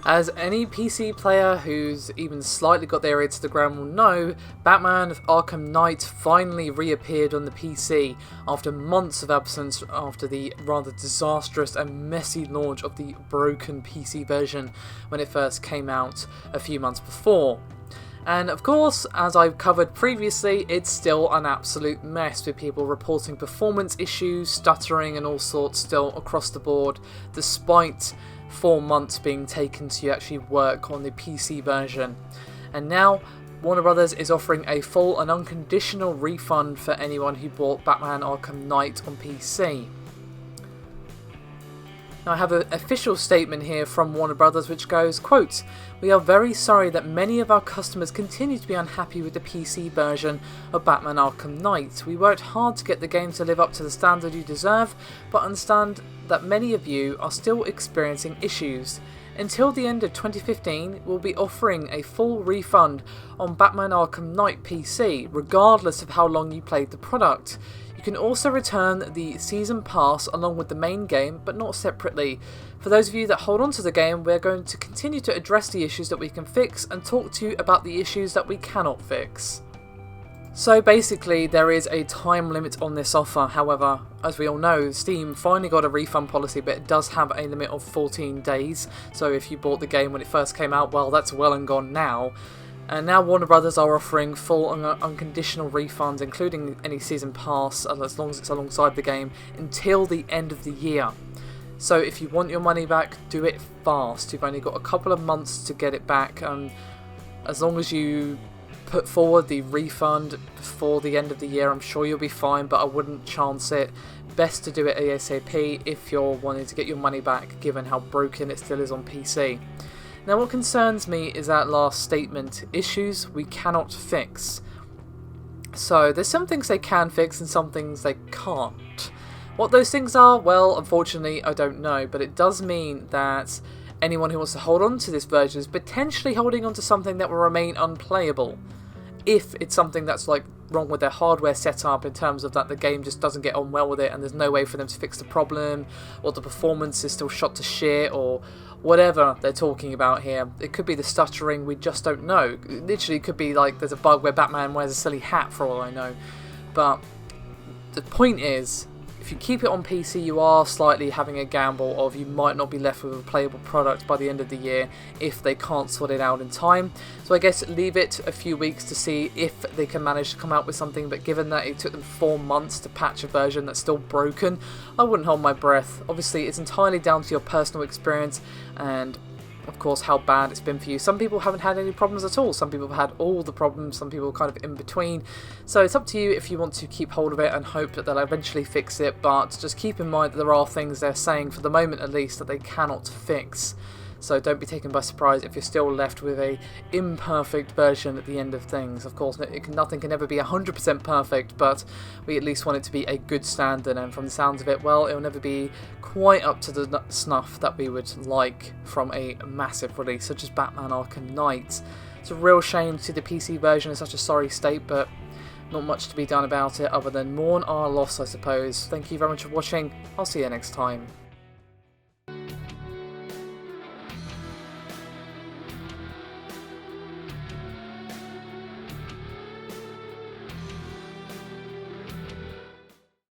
As any PC player who's even slightly got their ear to the ground will know, Batman Arkham Knight finally reappeared on the PC after months of absence after the rather disastrous and messy launch of the broken PC version when it first came out a few months before. And of course, as I've covered previously, it's still an absolute mess with people reporting performance issues, stuttering and all sorts still across the board, despite 4 months being taken to actually work on the PC version. And now Warner Brothers is offering a full and unconditional refund for anyone who bought Batman Arkham Knight on PC. Now I have an official statement here from Warner Brothers which goes, quote, "We are very sorry that many of our customers continue to be unhappy with the PC version of Batman Arkham Knight. We worked hard to get the game to live up to the standard you deserve, but understand that many of you are still experiencing issues. Until the end of 2015, we'll be offering a full refund on Batman Arkham Knight PC, regardless of how long you played the product. You can also return the Season Pass along with the main game, but not separately. For those of you that hold on to the game, we're going to continue to address the issues that we can fix and talk to you about the issues that we cannot fix." So basically there is a time limit on this offer. However, as we all know, Steam finally got a refund policy, but it does have a limit of 14 days. So if you bought the game when it first came out, well, that's well and gone now. And now Warner Brothers are offering full and unconditional refunds, including any season pass, as long as it's alongside the game, until the end of the year. So if you want your money back, do it fast. You've only got a couple of months to get it back, and as long as you put forward the refund before the end of the year, I'm sure you'll be fine, but I wouldn't chance it. Best to do it ASAP if you're wanting to get your money back, given how broken it still is on PC. Now what concerns me is that last statement, issues we cannot fix. So there's some things they can fix and some things they can't. What those things are, well, unfortunately I don't know, but it does mean that anyone who wants to hold on to this version is potentially holding on to something that will remain unplayable. If it's something that's like wrong with their hardware setup in terms of that the game just doesn't get on well with it and there's no way for them to fix the problem, or the performance is still shot to shit, or whatever they're talking about here. It could be the stuttering, we just don't know. It literally could be like there's a bug where Batman wears a silly hat for all I know. But the point is, if you keep it on PC, you are slightly having a gamble of you might not be left with a playable product by the end of the year if they can't sort it out in time. So I guess leave it a few weeks to see if they can manage to come out with something, but given that it took them 4 months to patch a version that's still broken, I wouldn't hold my breath. Obviously it's entirely down to your personal experience and of course how bad it's been for you. Some people haven't had any problems at all, some people have had all the problems, some people kind of in between. So it's up to you if you want to keep hold of it and hope that they'll eventually fix it, but just keep in mind that there are things they're saying, for the moment at least, that they cannot fix. So don't be taken by surprise if you're still left with a imperfect version at the end of things. Of course, nothing can ever be 100% perfect, but we at least want it to be a good standard, and from the sounds of it, well, it'll never be quite up to the snuff that we would like from a massive release such as Batman Arkham Knight. It's a real shame to see the PC version in such a sorry state, but not much to be done about it other than mourn our loss, I suppose. Thank you very much for watching. I'll see you next time.